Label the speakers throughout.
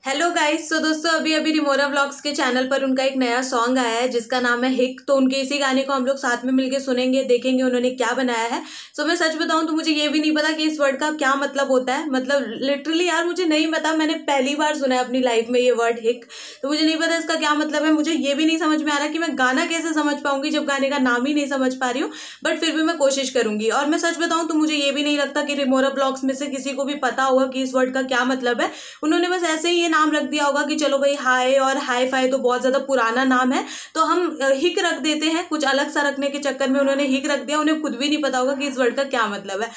Speaker 1: Hello guys. सो दोस्तों अभी अभी रिमोरा व्लॉग्स के चैनल पर उनका एक नया सॉन्ग आया है जिसका नाम है हिक। तो उनके इसी गाने को हम लोग साथ में मिलके सुनेंगे, देखेंगे उन्होंने क्या बनाया है। सो मैं सच बताऊं तो मुझे ये भी नहीं पता कि इस वर्ड का क्या मतलब होता है। मतलब लिटरली यार मुझे नहीं पता, मैंने पहली बार सुना है अपनी लाइफ में ये वर्ड हिक। तो मुझे नहीं पता इसका क्या मतलब है। मुझे ये भी नहीं समझ में आ रहा कि मैं गाना कैसे समझ पाऊंगी जब गाने का नाम ही नहीं समझ पा रही हूँ। बट फिर भी मैं कोशिश करूंगी। और मैं सच बताऊं तो मुझे ये भी नहीं लगता कि रिमोरा व्लॉग्स में से किसी को भी पता होगा कि इस वर्ड का क्या मतलब है। उन्होंने बस ऐसे ही ये नाम रख दिया होगा कि चलो भाई हाय और हाई फाई तो बहुत ज्यादा पुराना नाम है तो हम हिक रख देते हैं। कुछ अलग सा रखने के चक्कर में उन्होंने हिक रख दिया। उन्हें खुद भी नहीं पता होगा कि इस वर्ड का क्या मतलब है।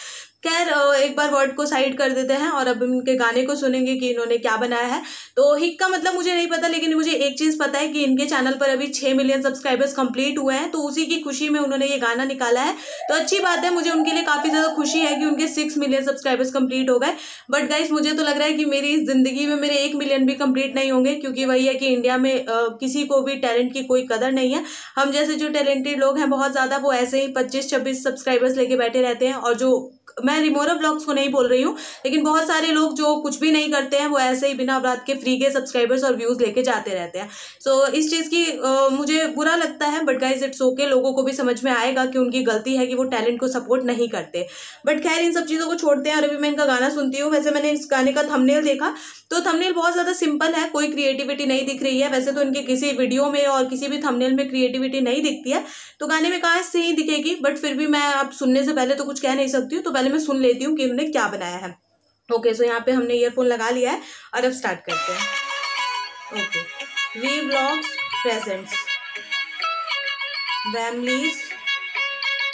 Speaker 1: खैर एक बार वर्ड को साइड कर देते हैं और अब इनके गाने को सुनेंगे कि इन्होंने क्या बनाया है। तो हिक का मतलब मुझे नहीं पता, लेकिन मुझे एक चीज पता है कि इनके चैनल पर अभी 6 मिलियन सब्सक्राइबर्स कंप्लीट हुए हैं। तो उसी की खुशी में उन्होंने ये गाना निकाला है। तो अच्छी बात है, मुझे उनके लिए काफी ज्यादा खुशी है कि उनके 6 मिलियन सब्सक्राइबर्स कंप्लीट हो गए। बट गाइस मुझे तो लग रहा है कि मेरी इस जिंदगी में मेरे 1 मिलियन भी कंप्लीट नहीं होंगे, क्योंकि वही है कि इंडिया में किसी को भी टैलेंट की कोई कदर नहीं है। हम जैसे जो टैलेंटेड लोग हैं बहुत ज्यादा, वो ऐसे ही 25-26 सब्सक्राइबर्स लेके बैठे रहते हैं। और जो मैं रिमोरा व्लॉग्स को नहीं बोल रही हूँ, लेकिन बहुत सारे लोग जो कुछ भी नहीं करते हैं वो ऐसे ही बिना बात के फ्री के सब्सक्राइबर्स और व्यूज लेके जाते रहते हैं। सो इस चीज की मुझे बुरा लगता है। बट गाइज इट्स ओके, लोगों को भी समझ में आएगा कि उनकी गलती है कि वो टैलेंट को सपोर्ट नहीं करते। बट खैर इन सब चीजों को छोड़ते हैं और अभी मैं इनका गाना सुनती हूँ। वैसे मैंने इस गाने का थंबनेल देखा तो थंबनेल बहुत ज्यादा सिंपल है, कोई क्रिएटिविटी नहीं दिख रही है। वैसे तो इनके किसी वीडियो में और किसी भी थंबनेल में क्रिएटिविटी नहीं दिखती है, तो गाने में कहाँ से ही दिखेगी। बट फिर भी मैं अब सुनने से पहले तो कुछ कह नहीं सकती हूँ, तो पहले मैं सुन लेती हूँ कि इन्होंने क्या बनाया है। ओके सो यहाँ पे हमने ईयरफोन लगा लिया है और अब स्टार्ट करते हैं। Okay, we vlogs presents vamlees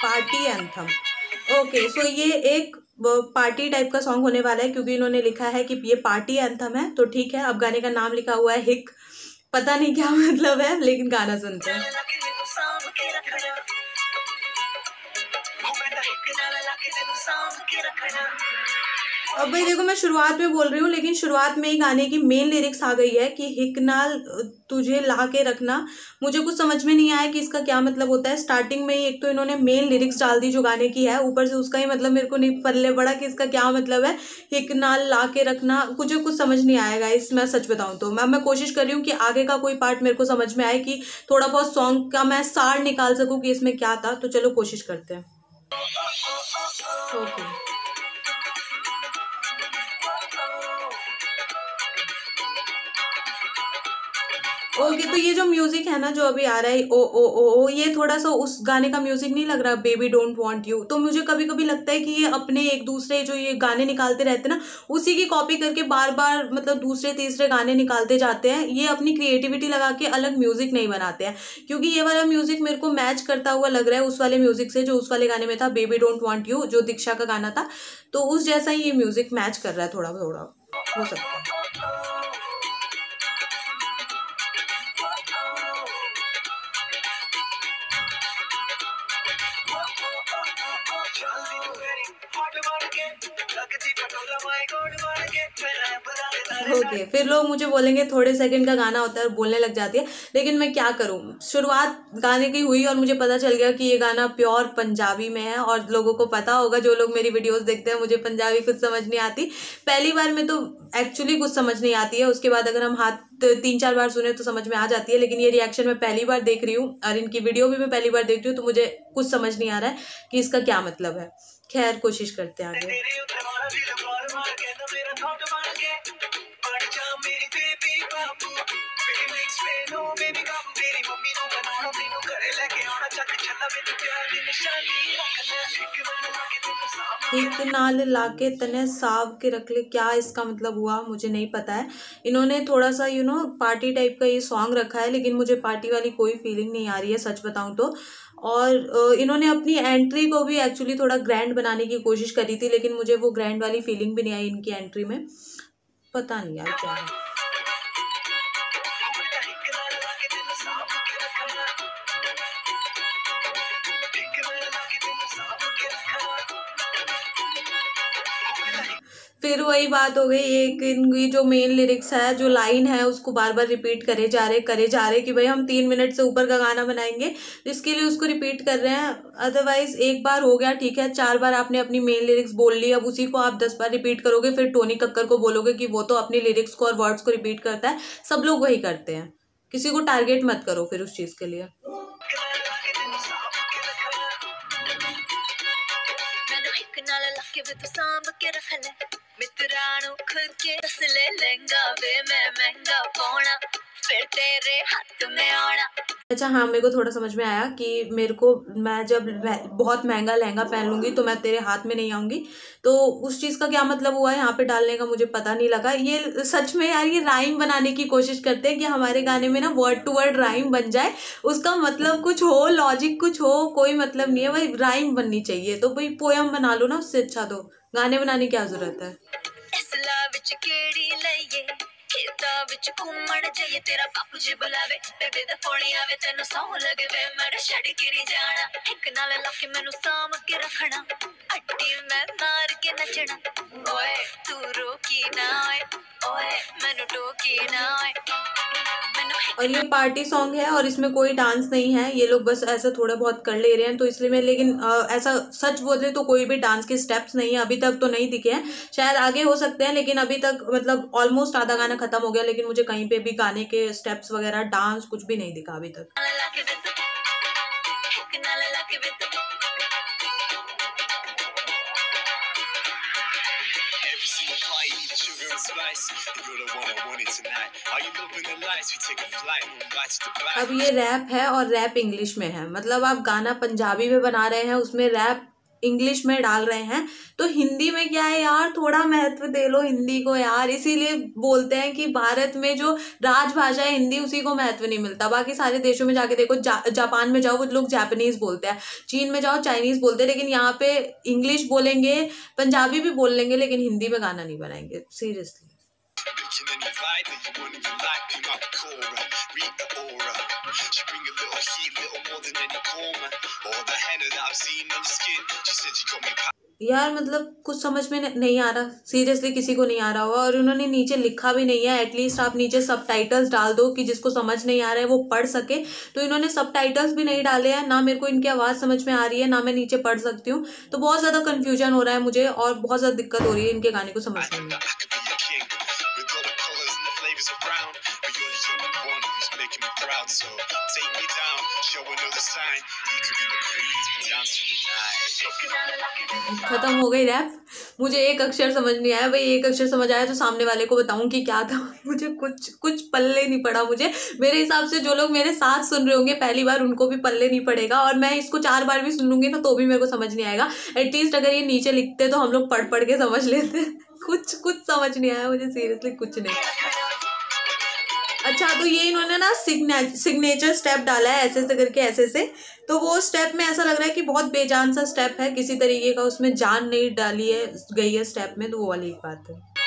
Speaker 1: party anthem. Okay so ये एक पार्टी टाइप का सॉन्ग होने वाला है, क्योंकि इन्होंने लिखा है कि ये पार्टी एंथम है। तो ठीक है, अब गाने का नाम लिखा हुआ है हिक। पता नहीं क्या मतलब है, लेकिन गाना सुनते हैं। अब भाई देखो, मैं शुरुआत में बोल रही हूँ, लेकिन शुरुआत में ही गाने की मेन लिरिक्स आ गई है कि हिकनाल तुझे ला के रखना। मुझे कुछ समझ में नहीं आया कि इसका क्या मतलब होता है। स्टार्टिंग में ही एक तो इन्होंने मेन लिरिक्स डाल दी जो गाने की है, ऊपर से उसका ही मतलब मेरे को नहीं पल्ले पड़ा कि इसका क्या मतलब है। हिकनाल ला के रखना मुझे कुछ समझ नहीं आएगा इस, मैं सच बताऊं तो। मैं कोशिश कर रही हूँ कि आगे का कोई पार्ट मेरे को समझ में आए, कि थोड़ा बहुत सॉन्ग का मैं सार निकाल सकूँ कि इसमें क्या था। तो चलो कोशिश करते हैं। ओके ओके तो ये जो म्यूजिक है ना जो अभी आ रहा है ओ, ये थोड़ा सा उस गाने का म्यूजिक नहीं लग रहा, बेबी डोंट वांट यू। तो मुझे कभी कभी लगता है कि ये अपने एक दूसरे जो ये गाने निकालते रहते हैं ना, उसी की कॉपी करके बार बार मतलब दूसरे तीसरे गाने निकालते जाते हैं। ये अपनी क्रिएटिविटी लगा के अलग म्यूजिक नहीं बनाते हैं, क्योंकि ये वाला म्यूजिक मेरे को मैच करता हुआ लग रहा है उस वाले म्यूजिक से जो उस वाले गाने में था, बेबी डोंट वांट यू, जो दीक्षा का गाना था। तो उस जैसा ही ये म्यूजिक मैच कर रहा है, थोड़ा थोड़ा हो सकता है। ओके फिर लोग मुझे बोलेंगे थोड़े सेकंड का गाना होता है और बोलने लग जाती है, लेकिन मैं क्या करूं। शुरुआत गाने की हुई और मुझे पता चल गया कि ये गाना प्योर पंजाबी में है। और लोगों को पता होगा, जो लोग मेरी वीडियोस देखते हैं, मुझे पंजाबी कुछ समझ नहीं आती। पहली बार में तो एक्चुअली कुछ समझ नहीं आती है, उसके बाद अगर हम हाथ 3-4 बार सुने तो समझ में आ जाती है। लेकिन ये रिएक्शन मैं पहली बार देख रही हूँ और इनकी वीडियो भी मैं पहली बार देख रही हूँ, तो मुझे कुछ समझ नहीं आ रहा है कि इसका क्या मतलब है। खैर कोशिश करते हैं आगे। एक नाल लाके तने साव के रख ले, क्या इसका मतलब हुआ मुझे नहीं पता है। इन्होंने थोड़ा सा पार्टी टाइप का ये सॉन्ग रखा है, लेकिन मुझे पार्टी वाली कोई फीलिंग नहीं आ रही है सच बताऊं तो। और इन्होंने अपनी एंट्री को भी एक्चुअली थोड़ा ग्रैंड बनाने की कोशिश करी थी, लेकिन मुझे वो ग्रैंड वाली फीलिंग भी नहीं आई इनकी एंट्री में। पता नहीं यार क्या है। फिर वही बात हो गई, एक इनकी जो मेन लिरिक्स है, जो लाइन है, उसको बार बार रिपीट करे जा रहे कि भाई हम 3 मिनट से ऊपर का गाना बनाएंगे, इसके लिए उसको रिपीट कर रहे हैं। अदरवाइज एक बार हो गया ठीक है, 4 बार आपने अपनी मेन लिरिक्स बोल ली, अब उसी को आप 10 बार रिपीट करोगे, फिर टोनी कक्कर को बोलोगे कि वो तो अपनी लिरिक्स को और वर्ड्स को रिपीट करता है। सब लोग वही करते हैं, किसी को टारगेट मत करो फिर उस चीज के लिए। मित्राणु खुद के असले लहंगा वे मैं महंगा पौना फिर तेरे हाथ में आना। अच्छा हाँ, मेरे को थोड़ा समझ में आया कि मेरे को, मैं जब बहुत महंगा लहंगा पहन लूंगी तो मैं तेरे हाथ में नहीं आऊंगी, तो उस चीज़ का क्या मतलब हुआ है यहाँ पे डालने का मुझे पता नहीं लगा। ये सच में यार, ये राइम बनाने की कोशिश करते हैं कि हमारे गाने में ना वर्ड टू वर्ड राइम बन जाए, उसका मतलब कुछ हो, लॉजिक कुछ हो, कोई मतलब नहीं है भाई, राइम बननी चाहिए। तो भाई पोयम बना लो ना, उससे अच्छा तो गाने बनाने की क्या जरूरत है। खेता विच घूमण जाइए तेरा बापू जी बुलावे बेबे दा फोनी आवे तेनु सौ लगे वे मेरे छड़ के नहीं जाना एक नाल लाके मैनू साम के रखना अड्डी मैं मार के नचना ओए तू रोकी ना ओए मैनू टोकी ना। और ये पार्टी सॉन्ग है और इसमें कोई डांस नहीं है, ये लोग बस ऐसा थोड़ा बहुत कर ले रहे हैं तो इसलिए मैं, लेकिन ऐसा सच बोले तो कोई भी डांस के स्टेप्स नहीं है अभी तक, तो नहीं दिखे हैं, शायद आगे हो सकते हैं, लेकिन अभी तक मतलब ऑलमोस्ट आधा गाना खत्म हो गया, लेकिन मुझे कहीं पे भी गाने के स्टेप्स वगैरह डांस कुछ भी नहीं दिखा अभी तक। अब ये रैप है और रैप इंग्लिश में है, मतलब आप गाना पंजाबी में बना रहे हैं, उसमें रैप इंग्लिश में डाल रहे हैं, तो हिंदी में क्या है यार, थोड़ा महत्व दे लो हिंदी को यार। इसीलिए बोलते हैं कि भारत में जो राजभाषा है हिंदी, उसी को महत्व नहीं मिलता। बाकी सारे देशों में जाके देखो, जापान में जाओ वो लोग जापानीज बोलते हैं, चीन में जाओ चाइनीज बोलते हैं, लेकिन यहाँ पे इंग्लिश बोलेंगे, पंजाबी भी बोल लेंगे, लेकिन हिंदी में गाना नहीं बनाएंगे सीरियसली। यार मतलब कुछ समझ में नहीं आ रहा सीरियसली, किसी को नहीं आ रहा होगा, और उन्होंने नीचे लिखा भी नहीं है। एटलीस्ट आप नीचे सबटाइटल्स डाल दो कि जिसको समझ नहीं आ रहा है वो पढ़ सके, तो इन्होंने सबटाइटल्स भी नहीं डाले हैं। ना मेरे को इनकी आवाज़ समझ में आ रही है, ना मैं नीचे पढ़ सकती हूँ, तो बहुत ज़्यादा कन्फ्यूजन हो रहा है मुझे और बहुत ज़्यादा दिक्कत हो रही है इनके गाने को समझने में। खत्म हो गई रैप, मुझे एक अक्षर समझ नहीं आया भाई, एक अक्षर समझ आया तो सामने वाले को बताऊं कि क्या था। मुझे कुछ पल्ले नहीं पड़ा मुझे, मेरे हिसाब से जो लोग मेरे साथ सुन रहे होंगे पहली बार, उनको भी पल्ले नहीं पड़ेगा, और मैं इसको 4 बार भी सुन लूंगी ना तो भी मेरे को समझ नहीं आएगा। एटलीस्ट अगर ये नीचे लिखते तो हम लोग पढ़ के समझ लेते। कुछ समझ नहीं आया मुझे सीरियसली, कुछ नहीं। अच्छा, तो ये इन्होंने ना सिग्नेचर स्टेप डाला है ऐसे करके, ऐसे, तो वो स्टेप में ऐसा लग रहा है कि बहुत बेजान सा स्टेप है, किसी तरीके का उसमें जान नहीं डाली है गई है स्टेप में, तो वो वाली एक बात है।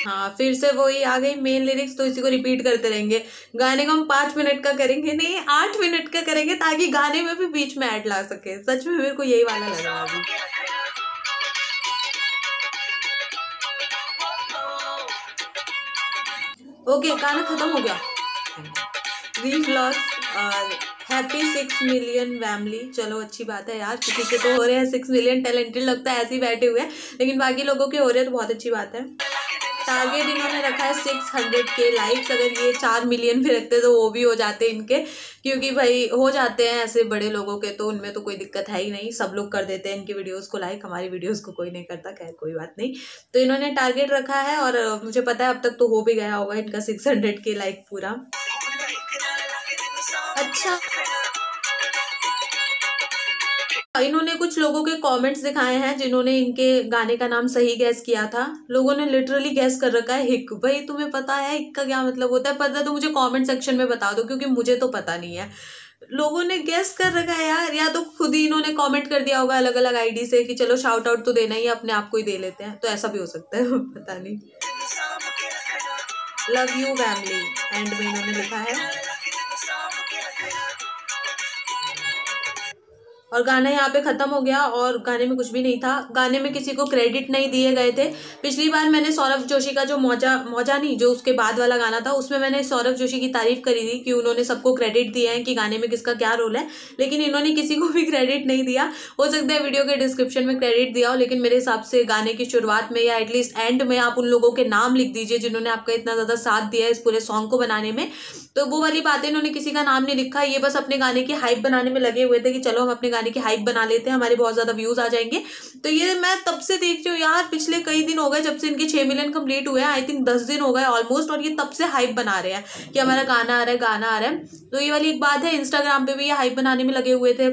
Speaker 1: हाँ, फिर से वही आ गई मेन लिरिक्स, तो इसी को रिपीट करते रहेंगे। गाने को हम 5 मिनट का करेंगे, नहीं 8 मिनट का करेंगे, ताकि गाने में भी बीच में ऐड ला सके। सच में मेरे को यही वाला लग रहा है अभी। ओके, गाना खत्म हो गया। वी व्लॉग्स और हैप्पी 6 मिलियन फैमिली। चलो अच्छी बात है यार, किसी के तो हो रहे हैं 6 मिलियन, टैलेंटेड लगता है ऐसे ही बैठे हुए हैं, लेकिन बाकी लोगों के हो रहे हैं तो बहुत अच्छी बात है। टारगेट इन्होंने रखा है 600K लाइक्स, अगर ये 4 मिलियन भी रखते तो वो भी हो जाते इनके, क्योंकि भाई हो जाते हैं ऐसे बड़े लोगों के, तो उनमें तो कोई दिक्कत है ही नहीं, सब लोग कर देते हैं इनकी वीडियोस को लाइक, हमारी वीडियोस को कोई नहीं करता, खैर कोई बात नहीं। तो इन्होंने टारगेट रखा है और मुझे पता है अब तक तो हो भी गया होगा इनका 600K लाइक पूरा। अच्छा, इन्होंने कुछ लोगों के कमेंट्स दिखाए हैं जिन्होंने इनके गाने का नाम सही गैस किया था। लोगों ने लिटरली गैस कर रखा है हिक। भाई तुम्हें पता है हिक का क्या मतलब होता है? पता तो मुझे कमेंट सेक्शन में बता दो, क्योंकि मुझे तो पता नहीं है। लोगों ने गैस कर रखा है यार, या तो खुद ही इन्होंने कमेंट कर दिया होगा अलग अलग आईडी से कि चलो शाउट आउट तो देना ही, अपने आप को ही दे लेते हैं, तो ऐसा भी हो सकता है। पता नहीं। लव यू फैमिली एंड में इन्होंने लिखा है। और गाना यहाँ पे खत्म हो गया और गाने में कुछ भी नहीं था, गाने में किसी को क्रेडिट नहीं दिए गए थे। पिछली बार मैंने सौरभ जोशी का जो मौजा मौजा नहीं, जो उसके बाद वाला गाना था, उसमें मैंने सौरभ जोशी की तारीफ करी थी कि उन्होंने सबको क्रेडिट दिया है कि गाने में किसका क्या रोल है, लेकिन इन्होंने किसी को भी क्रेडिट नहीं दिया। हो सकता है वीडियो के डिस्क्रिप्शन में क्रेडिट दिया हो, लेकिन मेरे हिसाब से गाने की शुरुआत में या एटलीस्ट एंड में आप उन लोगों के नाम लिख दीजिए जिन्होंने आपका इतना ज्यादा साथ दिया है इस पूरे सॉन्ग को बनाने में। तो वो वाली बातें इन्होंने किसी का नाम नहीं लिखा, ये बस अपने गाने की हाइप बनाने में लगे हुए थे कि चलो हम अपने गाने की हाइप बना लेते हैं, हमारे बहुत ज्यादा व्यूज आ जाएंगे। तो ये मैं तब से देख रही हूँ यार, पिछले कई दिन हो गए जब से इनके 6 मिलियन कंप्लीट हुए हैं, आई थिंक 10 दिन हो गए ऑलमोस्ट, और ये तब से हाइप बना रहे हैं कि हमारा गाना आ रहा है, गाना आ रहा है। तो ये वाली एक बात है, इंस्टाग्राम पे भी ये हाइप बनाने में लगे हुए थे।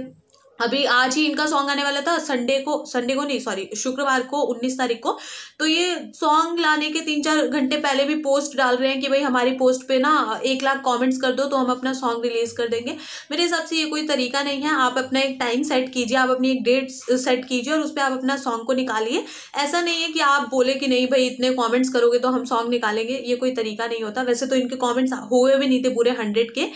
Speaker 1: अभी आज ही इनका सॉन्ग आने वाला था, संडे को नहीं सॉरी शुक्रवार को 19 तारीख को। तो ये सॉन्ग लाने के 3-4 घंटे पहले भी पोस्ट डाल रहे हैं कि भाई हमारी पोस्ट पे ना 1 लाख कमेंट्स कर दो तो हम अपना सॉन्ग रिलीज कर देंगे। मेरे हिसाब से ये कोई तरीका नहीं है। आप अपना एक टाइम सेट कीजिए, आप अपनी एक डेट सेट कीजिए और उस पर आप अपना सॉन्ग को निकालिए। ऐसा नहीं है कि आप बोले कि नहीं भाई इतने कॉमेंट्स करोगे तो हम सॉन्ग निकालेंगे, ये कोई तरीका नहीं होता। वैसे तो इनके कॉमेंट्स हुए भी नहीं थे पूरे 100 के,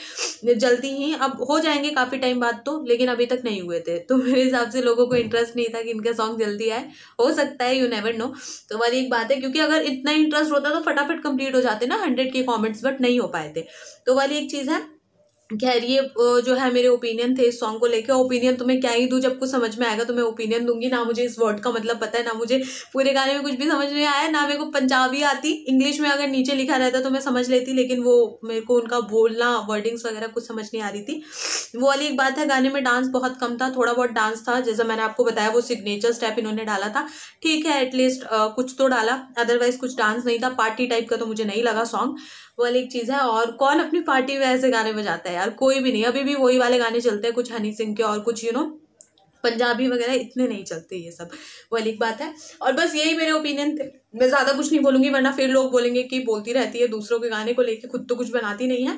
Speaker 1: जल्दी ही अब हो जाएंगे काफी टाइम बाद तो, लेकिन अभी तक नहीं हुए थे। तो मेरे हिसाब से लोगों को इंटरेस्ट नहीं था कि इनका सॉन्ग जल्दी आए, हो सकता है, यू नेवर नो। तो वाली एक बात है, क्योंकि अगर इतना इंटरेस्ट होता तो फटाफट कंप्लीट हो जाते ना 100 के कमेंट्स, बट नहीं हो पाए थे। तो वाली एक चीज है। खैर ये जो है मेरे ओपिनियन थे इस सॉन्ग को लेकर। ओपिनियन तो मैं क्या ही दूं, जब कुछ समझ में आएगा तो मैं ओपिनियन दूंगी। ना मुझे इस वर्ड का मतलब पता है, ना मुझे पूरे गाने में कुछ भी समझ नहीं आया, ना मेरे को पंजाबी आती। इंग्लिश में अगर नीचे लिखा रहता तो मैं समझ लेती, लेकिन वो मेरे को उनका बोलना, वर्डिंग्स वगैरह कुछ समझ नहीं आ रही थी। वो वाली एक बात है। गाने में डांस बहुत कम था, थोड़ा बहुत डांस था, जैसा मैंने आपको बताया वो सिग्नेचर स्टेप इन्होंने डाला था, ठीक है, एटलीस्ट कुछ तो डाला, अदरवाइज कुछ डांस नहीं था। पार्टी टाइप का तो मुझे नहीं लगा सॉन्ग, वो वाली एक चीज है। और कौन अपनी पार्टी में ऐसे गाने बजाता है यार, कोई भी नहीं। अभी भी वही वाले गाने चलते हैं, कुछ हनी सिंह के और कुछ पंजाबी वगैरह इतने नहीं चलते ये सब, वाली एक बात है। और बस यही मेरे ओपिनियन थे, मैं ज्यादा कुछ नहीं बोलूंगी वरना फिर लोग बोलेंगे कि बोलती रहती है दूसरों के गाने को लेके, खुद तो कुछ बनाती नहीं है।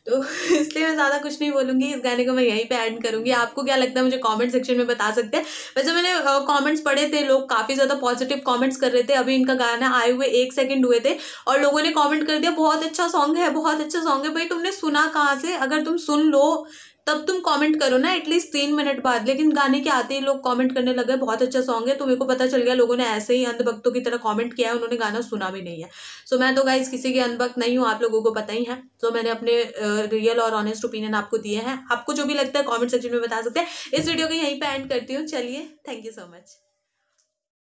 Speaker 1: तो इसलिए मैं ज्यादा कुछ नहीं बोलूंगी, इस गाने को मैं यहीं पे एंड करूंगी। आपको क्या लगता है मुझे कमेंट सेक्शन में बता सकते हैं। वैसे मैंने कमेंट्स पढ़े थे, लोग काफी ज्यादा पॉजिटिव कमेंट्स कर रहे थे। अभी इनका गाना आए हुए 1 सेकंड हुए थे और लोगों ने कमेंट कर दिया बहुत अच्छा सॉन्ग है, बहुत अच्छा सॉन्ग है। भाई तुमने सुना कहाँ से? अगर तुम सुन लो तब तुम कमेंट करो ना, एटलीस्ट 3 मिनट बाद। लेकिन गाने के आते ही लोग कमेंट करने लगे बहुत अच्छा सॉन्ग है, तो मेरे को पता चल गया लोगों ने ऐसे ही अंधभक्तों की तरह कमेंट किया है, उन्होंने गाना सुना भी नहीं है। सो मैं तो गाइस किसी के अंधभक्त नहीं हूँ, आप लोगों को पता ही है। तो मैंने अपने रियल और ऑनेस्ट ओपिनियन आपको दिए हैं। आपको जो भी लगता है कमेंट सेक्शन में बता सकते हैं। इस वीडियो को यहीं पे एंड करती हूँ। चलिए, थैंक यू सो मच।